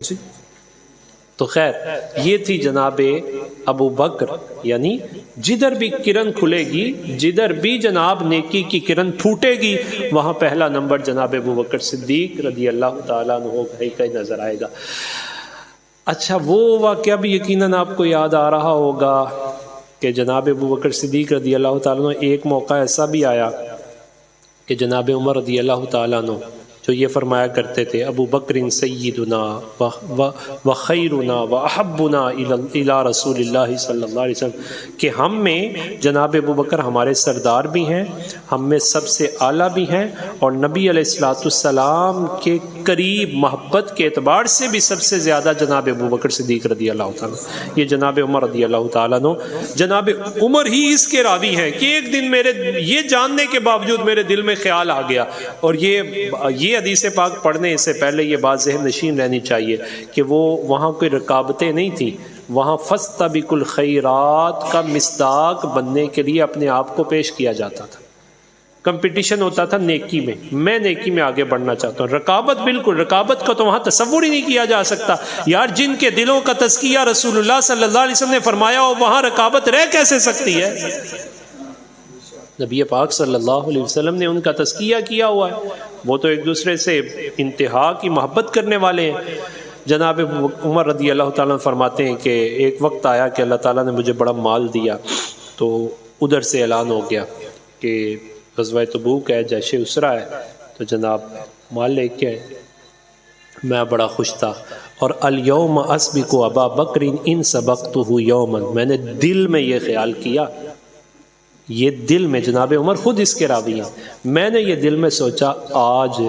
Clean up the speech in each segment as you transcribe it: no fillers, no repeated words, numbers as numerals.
جی تو خیر یہ تھی جناب ابو بکر، یعنی جدھر بھی کرن کھلے گی، جدھر بھی جناب نیکی کی کرن پھوٹے گی، وہاں پہلا نمبر جناب ابو بکر صدیق رضی اللہ تعالیٰ عنہ کا نظر آئے گا۔ اچھا وہ واقعہ بھی یقیناً آپ کو یاد آ رہا ہوگا کہ جناب ابو بکر صدیق رضی اللہ تعالیٰ عنہ ایک موقع ایسا بھی آیا کہ جناب عمر رضی اللہ تعالیٰ عنہ جو یہ فرمایا کرتے تھے ابو بکر سیدنا و خیرنا و احبنا الی رسول اللہ صلی اللہ علیہ وسلم، کہ ہم میں جناب ابو بکر ہمارے سردار بھی ہیں، ہم میں سب سے اعلیٰ بھی ہیں، اور نبی علیہ الصلوۃ والسلام کے قریب محبت کے اعتبار سے بھی سب سے زیادہ جناب ابو بکر صدیق رضی اللہ تعالیٰ، یہ جناب عمر رضی اللہ تعالیٰ عنہ، جناب عمر ہی اس کے راوی ہیں کہ ایک دن میرے یہ جاننے کے باوجود میرے دل میں خیال آ گیا، اور یہ حدیث پاک پڑھنے سے پہلے یہ بات ذہن نشین رہنی چاہیے کہ وہ وہاں کوئی رکاوٹیں نہیں تھیں، وہاں فاستبقوا الخیرات کا مصداق بننے کے لیے اپنے آپ کو پیش کیا جاتا تھا، کمپٹیشن ہوتا تھا نیکی میں نیکی میں آگے بڑھنا چاہتا ہوں۔ رکابت، بالکل رکابت کا تو وہاں تصور ہی نہیں کیا جا سکتا یار، جن کے دلوں کا تزکیہ رسول اللہ صلی اللہ علیہ وسلم نے فرمایا ہو وہاں رکابت رہ کیسے سکتی ہے؟ نبی پاک صلی اللہ علیہ وسلم نے ان کا تزکیہ کیا ہوا ہے، وہ تو ایک دوسرے سے انتہا کی محبت کرنے والے ہیں۔ جناب عمر رضی اللہ تعالیٰ فرماتے ہیں کہ ایک وقت آیا کہ اللہ تعالیٰ نے مجھے بڑا مال دیا، تو ادھر سے اعلان ہو گیا کہ غزوہ تبوک ہے، جیش اسرا ہے، تو جناب مال لے کے آئے۔ میں بڑا خوش تھا، اور الیوم اسبق ابا بکر ان سبقتہ یوما، میں نے دل میں یہ خیال کیا، یہ دل میں، جناب عمر خود اس کے راوی ہیں، میں نے یہ دل میں سوچا آج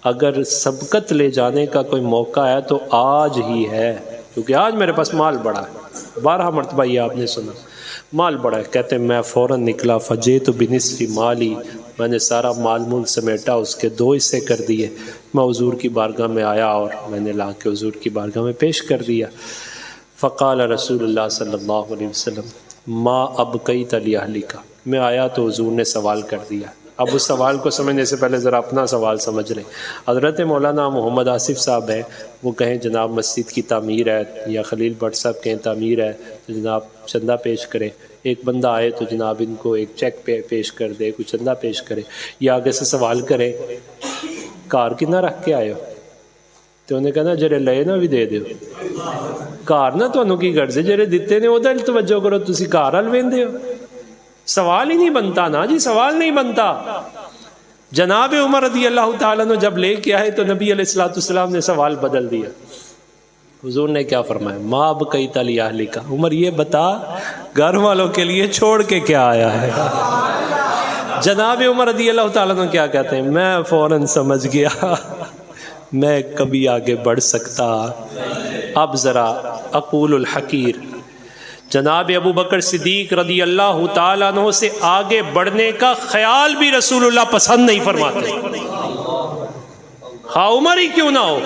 اگر سبقت لے جانے کا کوئی موقع ہے تو آج ہی ہے، کیونکہ آج میرے پاس مال بڑا ہے۔ 12 مرتبہ یہ آپ نے سنا، مال بڑا ہے۔ کہتے ہیں میں فوراً نکلا، فجیت بنصف مالی، میں نے سارا مال مول سمیٹا، اس کے 2 حصے کر دیے، میں حضور کی بارگاہ میں آیا اور میں نے لا کے حضور کی بارگاہ میں پیش کر دیا۔ فقال رسول اللہ صلی اللہ علیہ وسلم ما ابقیت لاہلک، میں آیا تو حضور نے سوال کر دیا۔ اب اس سوال کو سمجھنے سے پہلے ذرا اپنا سوال سمجھ لیں۔ حضرت مولانا محمد آصف صاحب ہیں، وہ کہیں جناب مسجد کی تعمیر ہے، یا خلیل بٹ صاحب کہیں تعمیر ہے، تو جناب چندہ پیش کریں۔ ایک بندہ آئے تو جناب ان کو ایک چیک پیش کر دے، کوئی چندہ پیش کرے، یا آگے سے سوال کرے کار کتنا رکھ کے آئے ہو، تو انہیں کہنا جڑے لئے نا بھی دے دیو، کار نہ تانوں کی غرض ہے، جڑے دیتے نے ادھر توجہ کرو، تسی کار ہل ویندے ہو۔ سوال ہی نہیں بنتا نا جی، سوال نہیں بنتا۔ جناب عمر رضی اللہ تعالیٰ عنہ جب لے کے آئے تو نبی علیہ الصلوۃ والسلام نے سوال بدل دیا۔ حضور نے کیا فرمایا؟ ما ابقیت لاہلک، عمر یہ بتا گھر والوں کے لیے چھوڑ کے کیا آیا ہے؟ جناب عمر رضی اللہ تعالیٰ عنہ کیا کہتے ہیں؟ میں فوراً سمجھ گیا میں کبھی آگے بڑھ سکتا، اب ذرا اقول الحقیر، جناب ابو بکر صدیق رضی اللہ تعالیٰ عنہ سے آگے بڑھنے کا خیال بھی رسول اللہ پسند نہیں فرماتے، خواہ عمر ہی کیوں نہ ہو،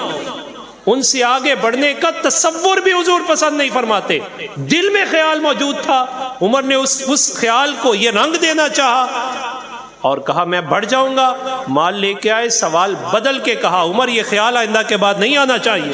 ان سے آگے بڑھنے کا تصور بھی حضور پسند نہیں فرماتے۔ دل میں خیال موجود تھا، عمر نے اس خیال کو یہ رنگ دینا چاہا اور کہا میں بڑھ جاؤں گا، مال لے کے آئے، سوال بدل کے کہا عمر یہ خیال آئندہ کے بعد نہیں آنا چاہیے۔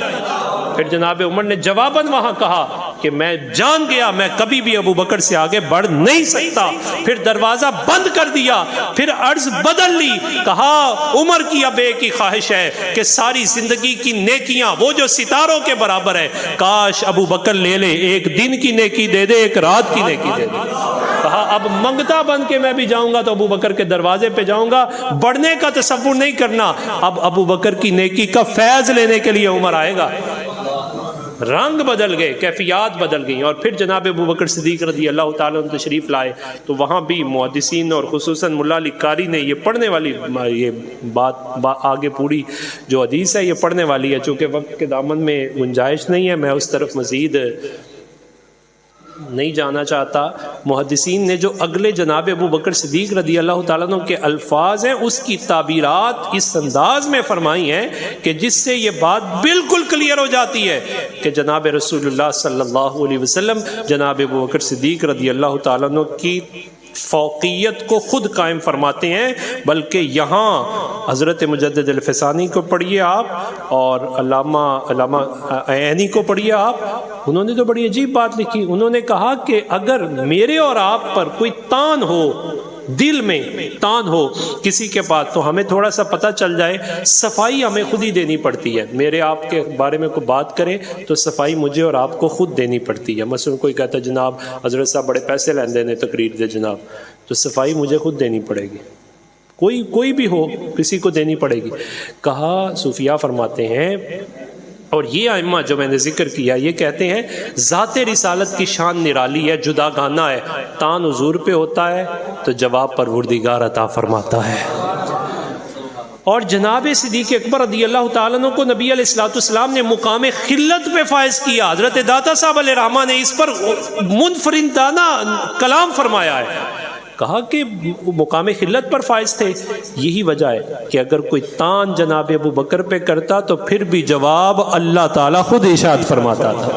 پھر جناب عمر نے جواباً وہاں کہا کہ میں جان گیا میں کبھی بھی ابو بکر سے آگے بڑھ نہیں سکتا، پھر دروازہ بند کر دیا، پھر عرض بدل لی، کہا عمر کی اب ایک ہی خواہش ہے کہ ساری زندگی کی نیکیاں وہ جو ستاروں کے برابر ہے، کاش ابو بکر لے لے، ایک دن کی نیکی دے دے، ایک رات کی نیکی دے دے۔ کہا اب منگتا بن کے میں بھی جاؤں گا تو ابو بکر کے دروازے پہ جاؤں گا، بڑھنے کا تصور نہیں کرنا، اب ابو بکر کی نیکی کا فیض لینے کے لیے عمر آئے گا۔ رنگ بدل گئے، کیفیات بدل گئیں، اور پھر جناب ابو بکر صدیق رضی اللہ تعالیٰ عنہ تشریف لائے تو وہاں بھی محدثین اور خصوصاً ملا علی قاری نے یہ پڑھنے والی یہ بات آگے پوری جو حدیث ہے یہ پڑھنے والی ہے، چونکہ وقت کے دامن میں گنجائش نہیں ہے، میں اس طرف مزید نہیں جانا چاہتا۔ محدثین نے جو اگلے جناب ابو بکر صدیق رضی اللہ تعالیٰ عنہ کے الفاظ ہیں اس کی تعبیرات اس انداز میں فرمائی ہیں کہ جس سے یہ بات بالکل کلیئر ہو جاتی ہے کہ جناب رسول اللہ صلی اللہ علیہ وسلم جناب ابو بکر صدیق رضی اللہ تعالیٰ عنہ کی فوقیت کو خود قائم فرماتے ہیں، بلکہ یہاں حضرت مجدد الفسانی کو پڑھیے آپ اور علامہ عینی کو پڑھیے آپ، انہوں نے تو بڑی عجیب بات لکھی. انہوں نے کہا کہ اگر میرے اور آپ پر کوئی تان ہو، دل میں تان ہو کسی کے پاس، تو ہمیں تھوڑا سا پتہ چل جائے، صفائی ہمیں خود ہی دینی پڑتی ہے. میرے آپ کے بارے میں کوئی بات کرے تو صفائی مجھے اور آپ کو خود دینی پڑتی ہے. مثلا کوئی کہتا ہے جناب حضرت صاحب بڑے پیسے لیندے نے تقریر دے جناب، تو صفائی مجھے خود دینی پڑے گی، کوئی بھی ہو کسی کو دینی پڑے گی. کہا صوفیاء فرماتے ہیں، اور یہ ائمہ جو میں نے ذکر کیا یہ کہتے ہیں ذات رسالت کی شان نرالی ہے، جدا گانہ ہے. تان حضور پہ ہوتا ہے تو جواب پروردگار عطا فرماتا ہے. اور جناب صدیق اکبر رضی اللہ تعالیٰ عنہ کو نبی علیہ الصلوۃ والسلام نے مقام خلت پہ فائز کیا. حضرت داتا صاحب علیہ رحمہ نے اس پر منفردانہ کلام فرمایا ہے. کہا کہ مقام خلت پر فائز تھے. یہی وجہ ہے کہ اگر کوئی تان جناب ابو بکر پہ کرتا تو پھر بھی جواب اللہ تعالیٰ خود ارشاد فرماتا تھا.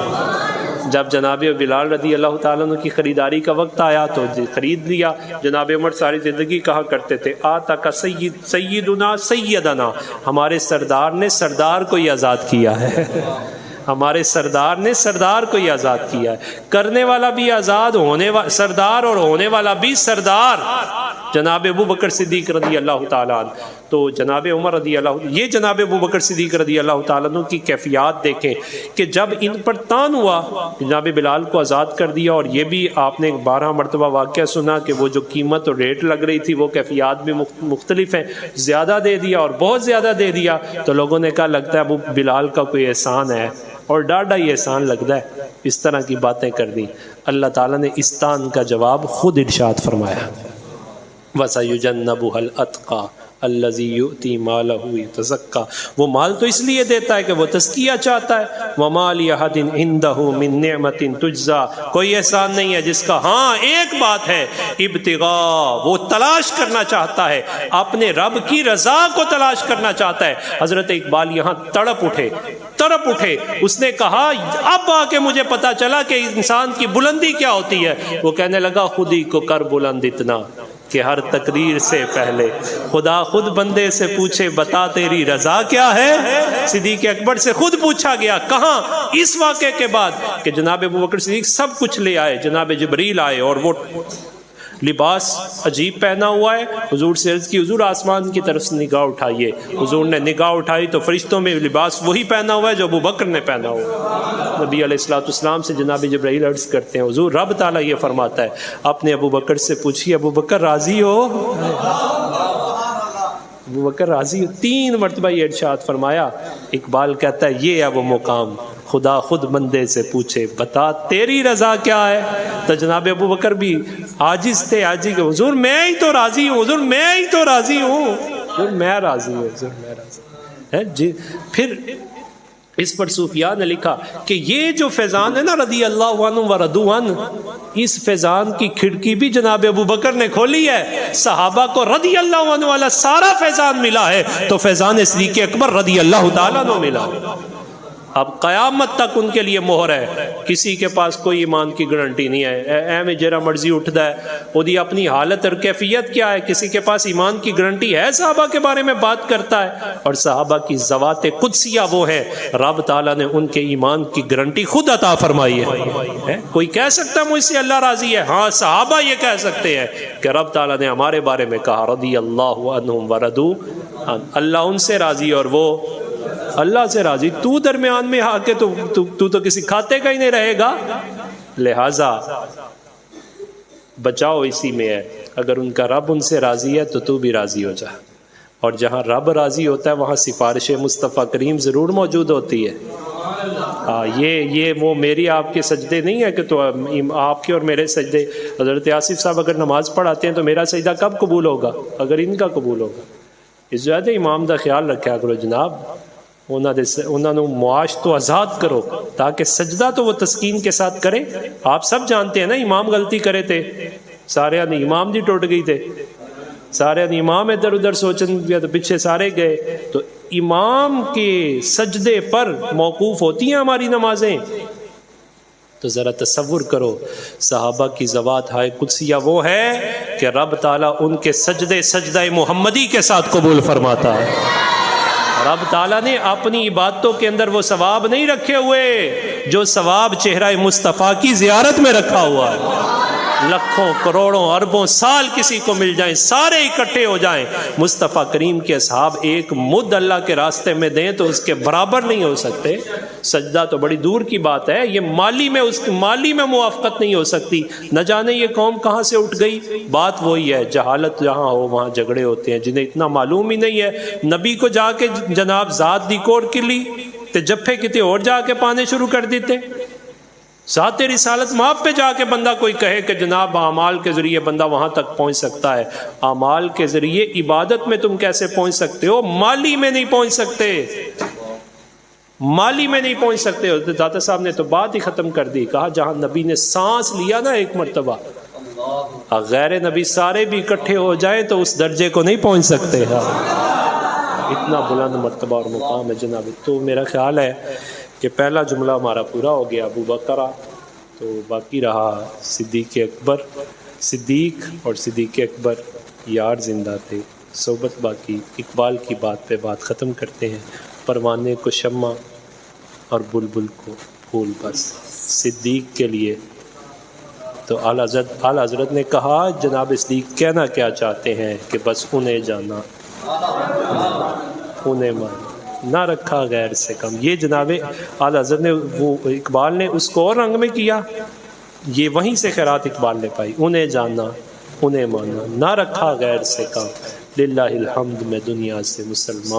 جب جناب بلال رضی اللہ تعالیٰ عنہ کی خریداری کا وقت آیا تو خرید لیا. جناب عمر ساری زندگی کہا کرتے تھے آتا کا سیدنا سیدنا، ہمارے سردار نے سردار کو ہی آزاد کیا ہے، ہمارے سردار نے سردار کو ہی آزاد کیا ہے. کرنے والا بھی آزاد، ہونے والا سردار، اور ہونے والا بھی سردار جناب ابو بکر صدیق رضی اللہ تعالیٰ عنہ. تو جناب عمر رضی اللہ، یہ جناب ابو بکر صدیق رضی اللہ تعالیٰ عنہ کی کیفیات دیکھیں کہ جب ان پر تان ہوا جناب بلال کو آزاد کر دیا. اور یہ بھی آپ نے 12 مرتبہ واقعہ سنا کہ وہ جو قیمت اور ریٹ لگ رہی تھی وہ کیفیات بھی مختلف ہیں، زیادہ دے دیا اور بہت زیادہ دے دیا. تو لوگوں نے کہا لگتا ہے ابو بلال کا کوئی احسان ہے، اور ڈاڈا ہی احسان لگتا ہے. اس طرح کی باتیں کر دی. اللہ تعالیٰ نے اس تان کا جواب خود ارشاد فرمایا، وَسَيُجَنَّبُهَا الْأَتْقَى الَّذِي يُؤْتِي مَالَهُ يَتَزَكَّى. وہ مال تو اس لیے دیتا ہے کہ وہ تزکیہ چاہتا ہے. وَمَا لِأَحَدٍ عِندَهُ مِن نِعْمَةٍ تُجْزَى، کوئی احسان نہیں ہے جس کا ہاں ایک بات ہے، ابتغاء، وہ تلاش کرنا چاہتا ہے، اپنے رب کی رضا کو تلاش کرنا چاہتا ہے. حضرت اقبال یہاں تڑپ اٹھے. اس نے کہا اب آ کے مجھے پتا چلا کہ انسان کی بلندی کیا ہوتی ہے. وہ کہنے لگا خود ہی کو کر بلند اتنا کہ ہر تقریر سے پہلے خدا خود بندے سے پوچھے بتا تیری رضا کیا ہے. صدیق اکبر سے خود پوچھا گیا. کہاں؟ اس واقعے کے بعد کہ جناب ابو بکر صدیق سب کچھ لے آئے. جناب جبریل آئے اور وہ لباس عجیب پہنا ہوا ہے. حضور سے عرض کی حضور آسمان کی طرف سے نگاہ اٹھائیے. حضور نے نگاہ اٹھائی تو فرشتوں میں لباس وہی پہنا ہوا ہے جو ابو بکر نے پہنا ہوا. نبی علیہ الصلوۃ والسلام سے جناب جبرائیل عرض کرتے ہیں حضور رب تعالیٰ یہ فرماتا ہے اپنے ابو بکر سے پوچھیے ابو بکر راضی ہو؟ ابو بکر راضی ہو. 3 مرتبہ یہ ارشاد فرمایا. اقبال کہتا ہے یہ ہے وہ مقام خدا خود بندے سے پوچھے بتا تیری رضا کیا ہے. تو جناب ابو بکر بھی عاجز تھے. عاجز حضور میں ہی تو راضی ہوں، حضور میں ہی تو راضی ہوں، حضور میں راضی ہوں، حضور میں راضی ہوں. جی پھر اس پر صوفیاء نے لکھا کہ یہ جو فیضان ہے نا رضی اللہ عنہ ورضوا عنہ، اس فیضان کی کھڑکی بھی جناب ابو بکر نے کھولی ہے. صحابہ کو رضی اللہ عنہ والا سارا فیضان ملا ہے تو فیضان صدیق اکبر رضی اللہ تعالیٰ عنہ ملا. اب قیامت تک ان کے لیے مہر ہے. کسی کے پاس کوئی ایمان کی گارنٹی نہیں ہے. اے جرا مرضی اٹھتا ہے وہ اپنی حالت اور کیفیت کیا ہے. کسی کے پاس ایمان کی گارنٹی ہے؟ صحابہ کے بارے میں بات کرتا ہے اور صحابہ کی ذوات قدسیہ وہ ہے رب تعالیٰ نے ان کے ایمان کی گارنٹی خود عطا فرمائی ہے. کوئی کہہ سکتا ہے مجھ سے اللہ راضی ہے؟ ہاں صحابہ یہ کہہ سکتے ہیں کہ رب تعالیٰ نے ہمارے بارے میں کہا رضی اللہ عنہم ورضوا عنہ، اللہ ان سے راضی اور وہ اللہ سے راضی. تو درمیان میں آ کے تو کسی کھاتے کا ہی نہیں رہے گا. لہذا بچاؤ اسی میں ہے. اگر ان کا رب ان سے راضی ہے تو بھی راضی ہو جا. اور جہاں رب راضی ہوتا ہے وہاں سفارش مصطفیٰ کریم ضرور موجود ہوتی ہے. یہ وہ میری آپ کے سجدے نہیں ہے کہ تو آپ کے اور میرے سجدے. حضرت آصف صاحب اگر نماز پڑھاتے ہیں تو میرا سجدہ کب قبول ہوگا؟ اگر ان کا قبول ہوگا. اس زیادہ امام دا خیال رکھا کرو جناب. انہوں نے معاش تو آزاد کرو تاکہ سجدہ تو وہ تسکین کے ساتھ کرے. آپ سب جانتے ہیں نا امام غلطی کرے تھے سارے آدمی امام دی ٹوٹ گئی تھے. سارے آدمی امام ادھر ادھر سوچن گیا تو پیچھے سارے گئے. تو امام کے سجدے پر موقوف ہوتی ہیں ہماری نمازیں. تو ذرا تصور کرو صحابہ کی زوات ہائے قدسیہ وہ ہے کہ رب تعالیٰ ان کے سجدہ محمدی کے ساتھ قبول فرماتا ہے۔ رب تعالیٰ نے اپنی عبادتوں کے اندر وہ ثواب نہیں رکھے ہوئے جو ثواب چہرہ مصطفیٰ کی زیارت میں رکھا ہوا ہے۔ لاکھوں کروڑوں اربوں سال کسی کو مل جائیں، سارے اکٹھے ہو جائیں، مصطفیٰ کریم کے اصحاب ایک مد اللہ کے راستے میں دیں تو اس کے برابر نہیں ہو سکتے۔ سجدہ تو بڑی دور کی بات ہے، یہ مالی میں موافقت نہیں ہو سکتی۔ نہ جانے یہ قوم کہاں سے اٹھ گئی۔ بات وہی ہے، جہالت جہاں ہو وہاں جھگڑے ہوتے ہیں۔ جنہیں اتنا معلوم ہی نہیں ہے، نبی کو جا کے جناب ذات دی کوڑ کی لی تے جفے کتے اور جا کے پانے شروع کر دیتے۔ ذات رسالت ماپ پہ جا کے بندہ کوئی کہے کہ جناب اعمال کے ذریعے بندہ وہاں تک پہنچ سکتا ہے۔ اعمال کے ذریعے عبادت میں تم کیسے پہنچ سکتے ہو؟ مالی میں نہیں پہنچ سکتے، مالی میں نہیں پہنچ سکتے۔ داتا صاحب نے تو بات ہی ختم کر دی، کہا جہاں نبی نے سانس لیا نا ایک مرتبہ، غیر نبی سارے بھی اکٹھے ہو جائیں تو اس درجے کو نہیں پہنچ سکتے۔ اتنا بلند مرتبہ اور مقام ہے جناب۔ تو میرا خیال ہے کہ پہلا جملہ ہمارا پورا ہو گیا ابو بکر، تو باقی رہا صدیق اکبر۔ صدیق اور صدیق اکبر یار زندہ تھے، صحبت باقی۔ اقبال کی بات پہ بات ختم کرتے ہیں، پروانے کو شمع اور بلبل کو پھول بس صدیق کے لیے۔ تو اعلیٰ حضرت نے کہا جناب صدیق کہنا کیا چاہتے ہیں کہ بس انہیں جانا، انہیں مانا، نہ رکھا غیر سے کم۔ یہ جناب اعلیٰ حضرت نے، وہ اقبال نے اس کو اور رنگ میں کیا، یہ وہیں سے خیرات اقبال نے پائی، انہیں جانا انہیں مانا، نہ رکھا غیر سے کم، للہ الحمد میں دنیا سے مسلمان